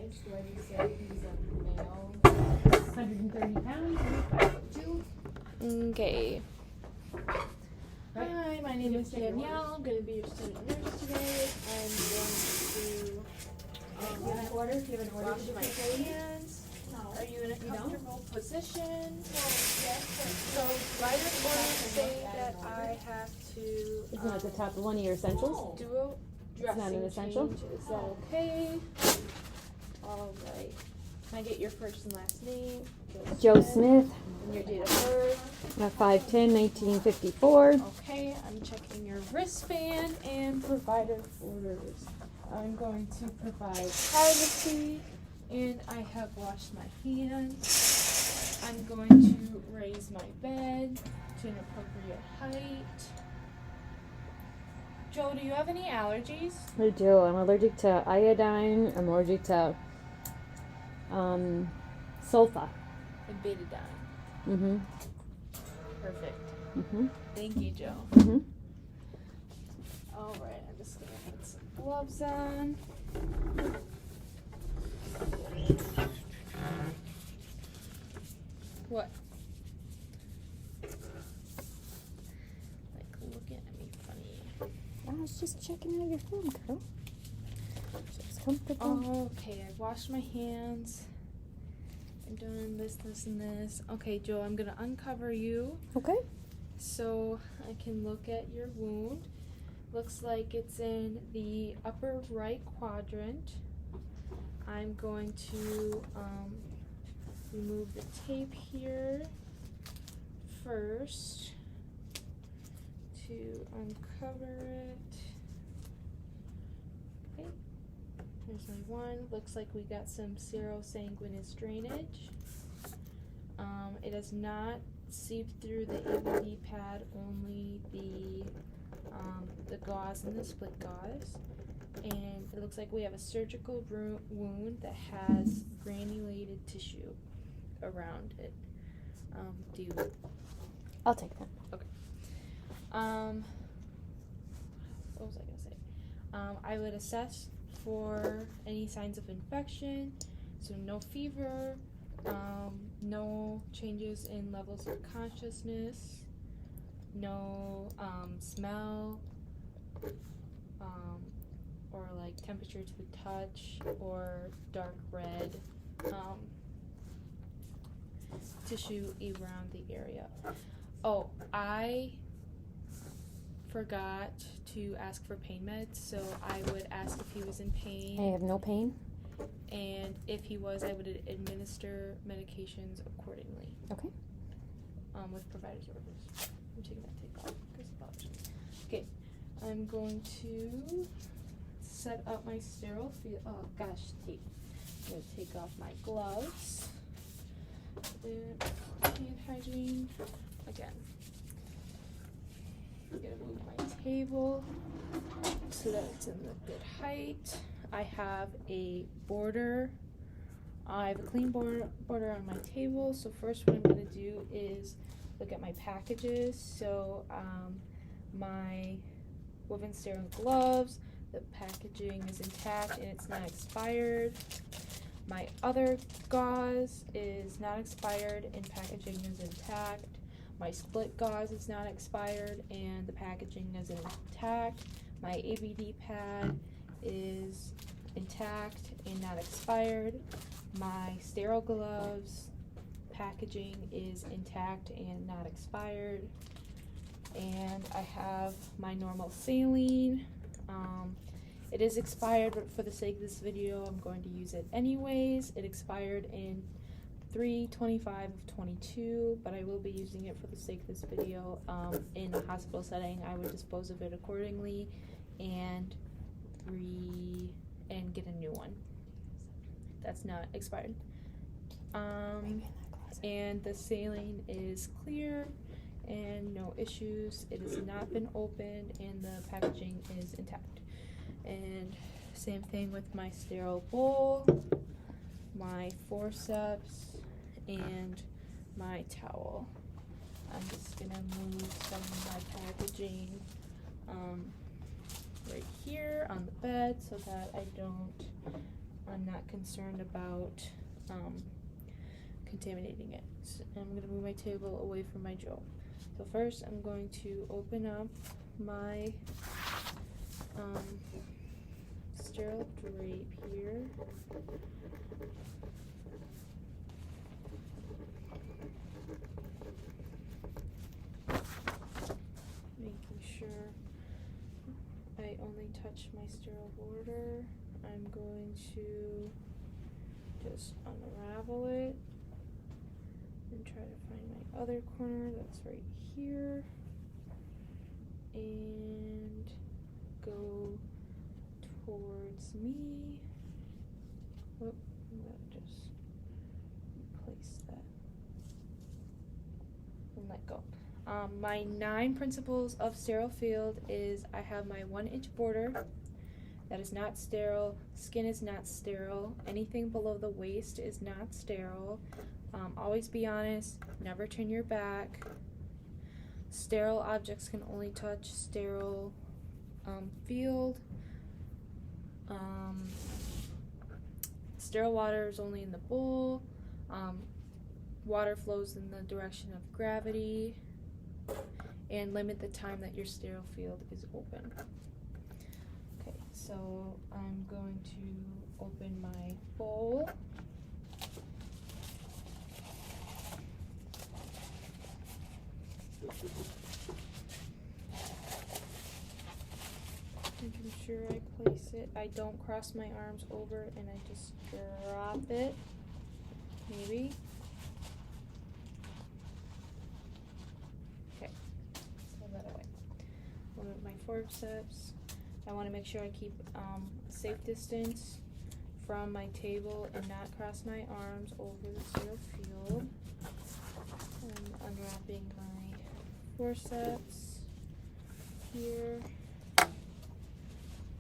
size. Do I need to say he's a male? 130 pounds, 5'2". Okay. Right. Hi, my name is Danielle. I'm going to be your student nurse today. I'm going to Do you have an order? Do you have an order? wash my hands. Are you in a comfortable position? So writer's orders say that I have to Isn't it at the top of one of your essentials? do a It's not dressing an essential? change. Is that okay? All right. Can I get your first and last name? Joe Smith, And your date of birth. 5'10", 1954. Okay, I'm checking your wristband and provider orders. I'm going to provide privacy, and I have washed my hands. I'm going to raise my bed to an appropriate height. Joe, do you have any allergies? I do. I'm allergic to iodine. I'm allergic to sulfa. And betadine. Mm-hmm. Perfect. Mm-hmm. Thank you, Joe. Mm-hmm. All right, I'm just gonna put some gloves on. What? Like looking at me funny. I was just checking out your film, girl. Just comfortable. Okay, I've washed my hands. I'm doing this, and this. Okay, Joe, I'm gonna uncover you Okay. so I can look at your wound. Looks like it's in the upper right quadrant. I'm going to remove the tape here first to uncover it. Okay, there's my one. Looks like we got some serosanguinous drainage. It has not seeped through the ABD pad, only the gauze and the split gauze. And it looks like we have a surgical wound that has granulated tissue around it. Do you? I'll take that. Okay. What was I gonna say? I would assess for any signs of infection. So no fever, no changes in levels of consciousness, no smell, or like temperature to the touch, or dark red tissue around the area. Oh, I forgot to ask for pain meds, so I would ask if he was in pain. I have no pain. And if he was, I would administer medications accordingly. Okay. With provider's orders. I'm taking that tape off because of allergies. Okay, I'm going to set up my sterile field. Oh gosh, tape. I'm going to take off my gloves. And hand hygiene again. I'm going to move my table so that it's in the good height. I have a border. I have a clean border on my table. So first what I'm going to do is look at my packages. So my woven sterile gloves, the packaging is intact and it's not expired. My other gauze is not expired and packaging is intact. My split gauze is not expired and the packaging is intact. My ABD pad is intact and not expired. My sterile gloves packaging is intact and not expired. And I have my normal saline. It is expired, but for the sake of this video, I'm going to use it anyways. It expired in 3/25 of 22, but I will be using it for the sake of this video. In a hospital setting, I would dispose of it accordingly and get a new one that's not expired. And the saline is clear and no issues. It has not been opened and the packaging is intact. And same thing with my sterile bowl, my forceps, and my towel. I'm just gonna move some of my packaging right here on the bed so that I'm not concerned about contaminating it. So I'm going to move my table away from my Joe. So first I'm going to open up my sterile drape here. Making sure I only touch my sterile border. I'm going to just unravel it and try to find my other corner that's right here and go towards me. Whoop, I'm gonna just replace that and let go. My 9 principles of sterile field is I have my 1-inch border that is not sterile, skin is not sterile, anything below the waist is not sterile. Always be honest, never turn your back. Sterile objects can only touch sterile field. Sterile water is only in the bowl. Water flows in the direction of gravity. And limit the time that your sterile field is open. Okay, so I'm going to open my bowl. Making sure I place it. I don't cross my arms over and I just drop it. Maybe. Okay, throw that away. With my forceps, I want to make sure I keep a safe distance from my table and not cross my arms over the sterile field. I'm unwrapping my forceps here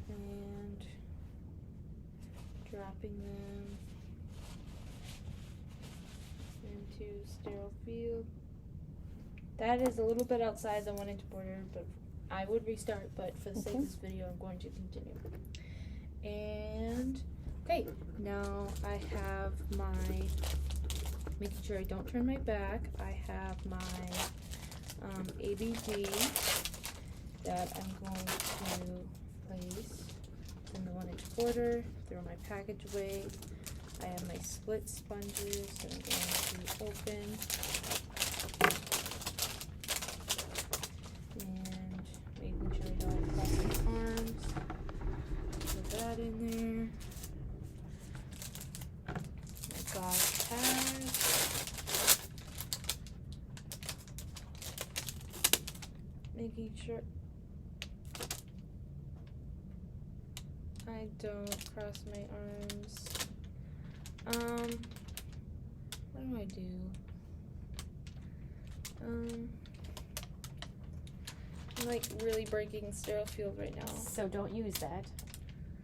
and dropping them into sterile field. That is a little bit outside the 1-inch border, but I would restart, but for the sake of this video I'm going to continue. And okay, now I have my, making sure I don't turn my back, I have my ABD that I'm going to place in the 1-inch border, throw my package away. I have my split sponges that I'm going to open. And making sure I don't cross my arms. Put that in there. My gauze pad. Making sure I don't cross my arms. What do I do? I'm like really breaking sterile field right now. So don't use that.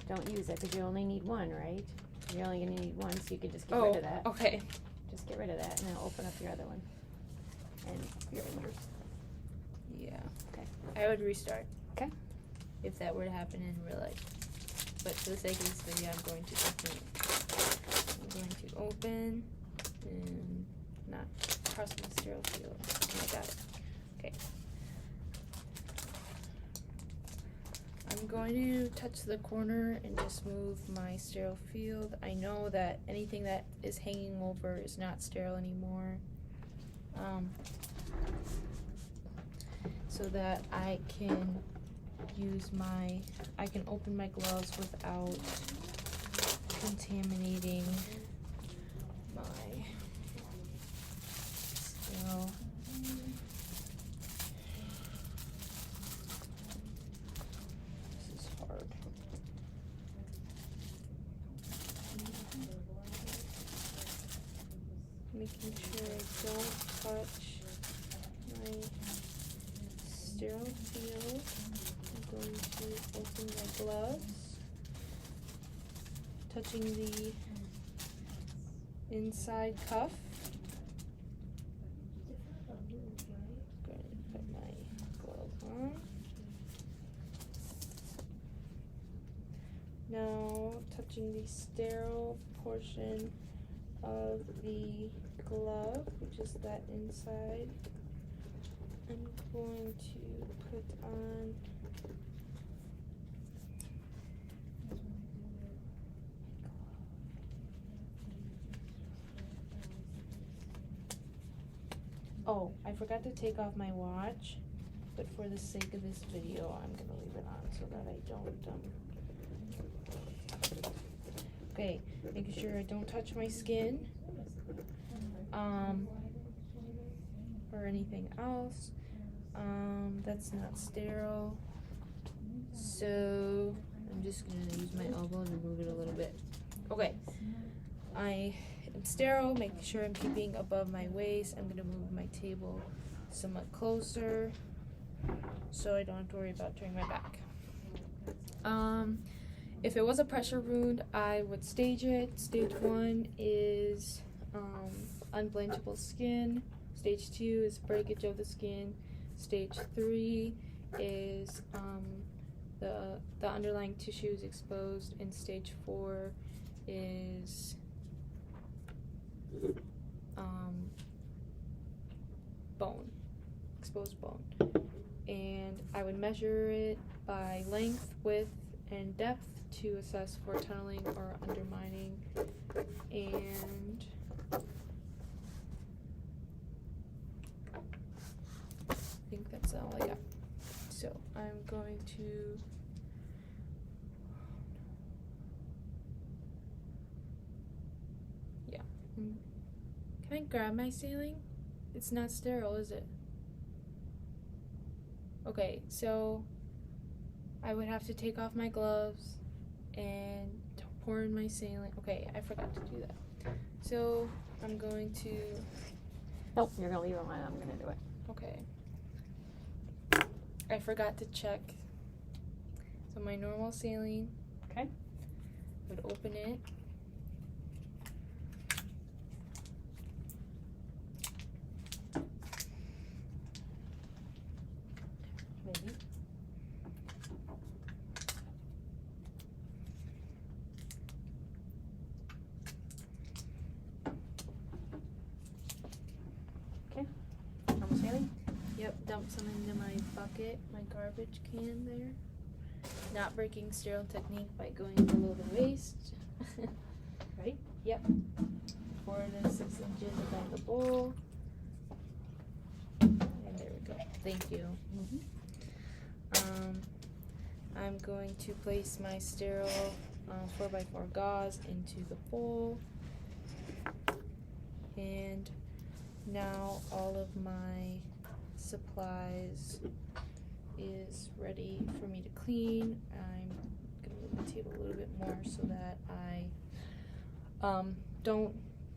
Don't use it because you only need one, right? You're only going to need one, so you can just get rid of that. Okay. Just get rid of that, and then open up your other one. And your fingers. Yeah. Okay. I would restart. Okay. If that were to happen in real life. But for the sake of this video, I'm going to continue. I'm going to open and not cross my sterile field. I got it. Okay. I'm going to touch the corner and just move my sterile field. I know that anything that is hanging over is not sterile anymore. So that I can I can open my gloves without contaminating my sterile. This is hard. Making sure I don't touch my sterile field. I'm going to open my gloves, touching the inside cuff. Going to put my gloves on. Now touch touching the sterile portion of the glove, which is that inside. I'm going to put on oh, I forgot to take off my watch, but for the sake of this video, I'm gonna leave it on so that I don't, okay, making sure I don't touch my skin, or anything else, that's not sterile, so I'm just gonna use my elbow and remove it a little bit. Okay, I am sterile, making sure I'm keeping above my waist. I'm gonna move my table somewhat closer so I don't have to worry about turning my back. If it was a pressure wound, I would stage it. Stage 1 is unbleachable skin. Stage 2 is breakage of the skin. Stage 3 is the underlying tissue is exposed, and stage 4 is bone, exposed bone. And I would measure it by length, width, and depth to assess for tunneling or undermining. And I think that's all I got. So I'm going to can I grab my saline? It's not sterile, is it? Okay, so I would have to take off my gloves and pour in my saline. Okay, I forgot to do that. So I'm going to. Nope, you're gonna leave it on. I'm gonna do it. Okay. I forgot to check. So my normal saline. Okay. Would open it. Maybe. Okay. Normal saline? Yep, dump some into my bucket, my garbage can there. Not breaking sterile technique by going below the waist. Ready? Yep. 4 to 6 inches above the bowl. And there we go. Thank you. Mm-hmm. I'm going to place my sterile 4x4 gauze into the bowl. And now all of my supplies is ready for me to clean. I'm gonna move the table a little bit more so that I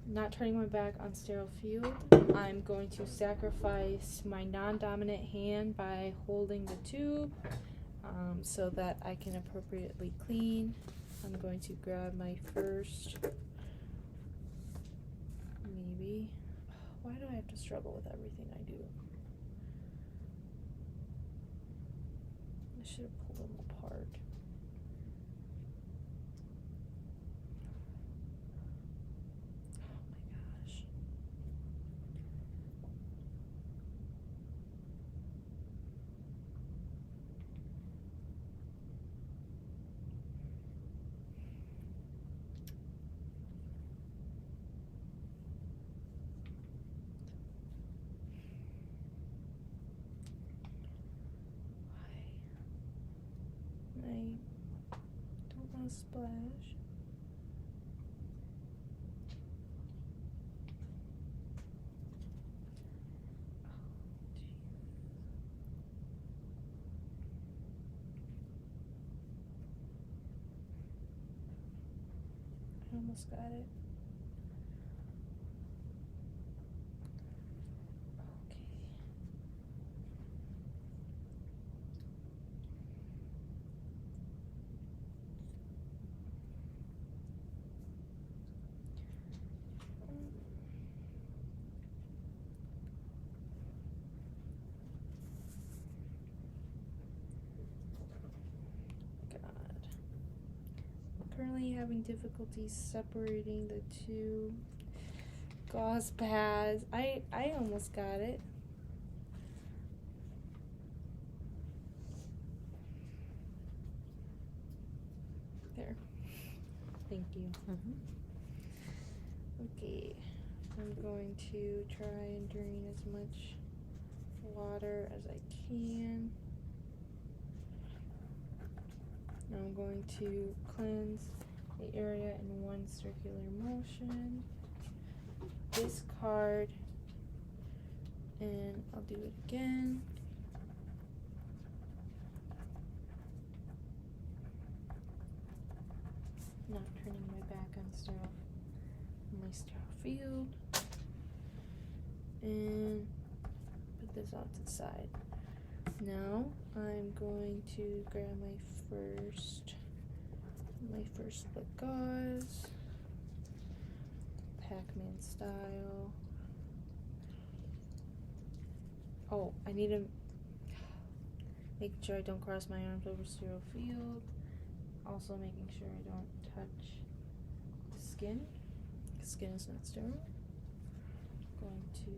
not turning my back on sterile field. I'm going to sacrifice my non-dominant hand by holding the tube so that I can appropriately clean. I'm going to grab my first, maybe, why do I have to struggle with everything I do? I should have pulled them apart. Oh my gosh. I don't want to splash. I almost got it. Okay. God. Currently having difficulty separating the two gauze pads. I almost got it. There. Thank you. Okay. I'm going to try and drain as much water as I can. I'm going to cleanse the area in one circular motion. Discard, and I'll do it again. Not turning my back on my sterile field. And put this out to the side. Now I'm going to grab my first split gauze, Pac-Man style. Oh, I need to make sure I don't cross my arms over sterile field. Also making sure I don't touch the skin. The skin is not sterile. Going to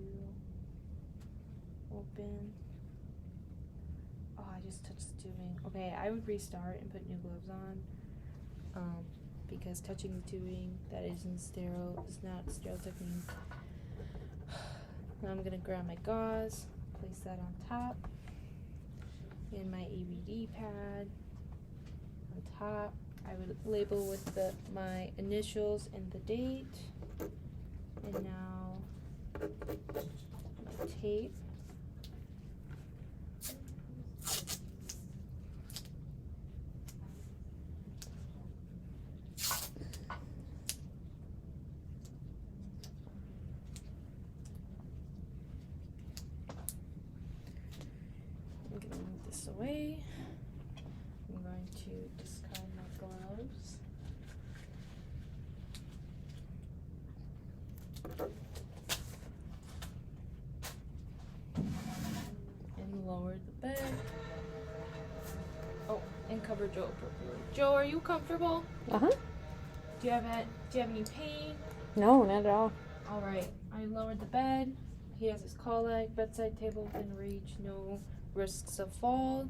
open. Oh, I just touched the tubing. Okay, I would restart and put new gloves on. Because touching the tubing that isn't sterile is not sterile technique. Now I'm gonna grab my gauze, place that on top, and my ABD pad on top. I would label with my initials and the date. And now my tape. I'm gonna move this away. I'm going to discard my gloves. And lower the bed. Oh, and cover Joe appropriately. Joe, are you comfortable? Uh-huh. Do you have any pain? No, not at all. All right. I lowered the bed. He has his call light, bedside table within reach, no risks of fall.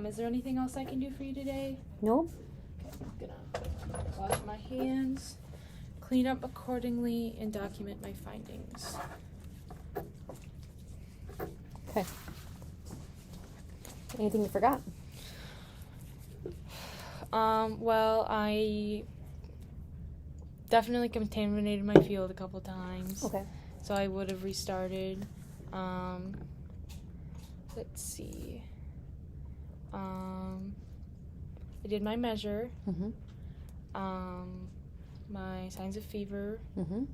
Is there anything else I can do for you today? Nope. Okay, I'm gonna wash my hands, clean up accordingly, and document my findings. Okay. Anything you forgot? Well, I definitely contaminated my field a couple times. Okay. So I would have restarted. Let's see. I did my measure. Mm-hmm. My signs of fever. Mm-hmm.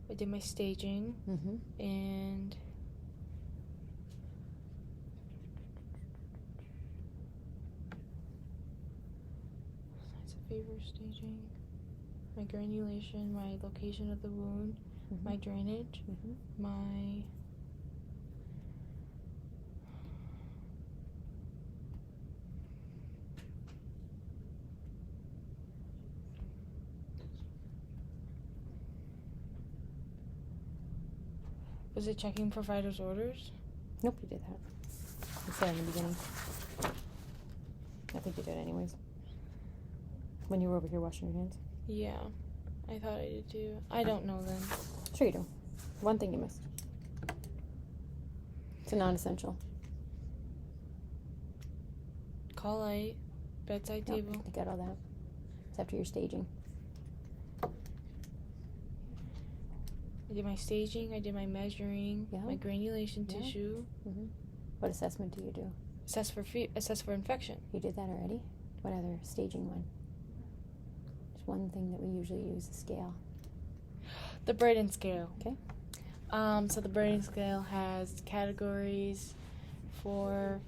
I did my staging. Mm-hmm. And signs of fever, staging, my granulation, my location of the wound, Mm-hmm. my drainage, Mm-hmm. my was it checking provider's orders? Nope, you did that. You said in the beginning. I think you did anyways. When you were over here washing your hands. Yeah, I thought I did too. I don't know then. Sure you do. One thing you missed. It's a non-essential. Call light, bedside Nope, table. you got all that. It's after your staging. I did my staging, I did my measuring, Yeah. my granulation Yeah. tissue, Mm-hmm. What assessment do you do? assess for infection. You did that already? What other staging one? There's one thing that we usually use, a scale. The Braden scale. Okay. So the Braden scale has categories for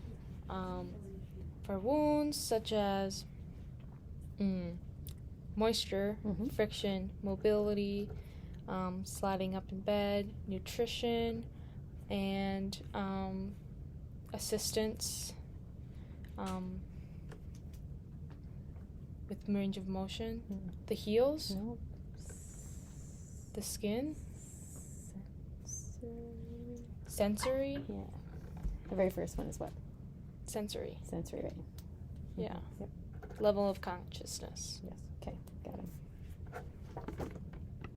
wounds such as moisture, Mm-hmm. friction, mobility, sliding up in bed, nutrition, and assistance. with range of motion. Mm. The heels, No. the skin, Sensory. sensory, Yeah. The very first one is what? sensory. Sensory, right? Yeah. Yep. Level of consciousness. Yes. Okay.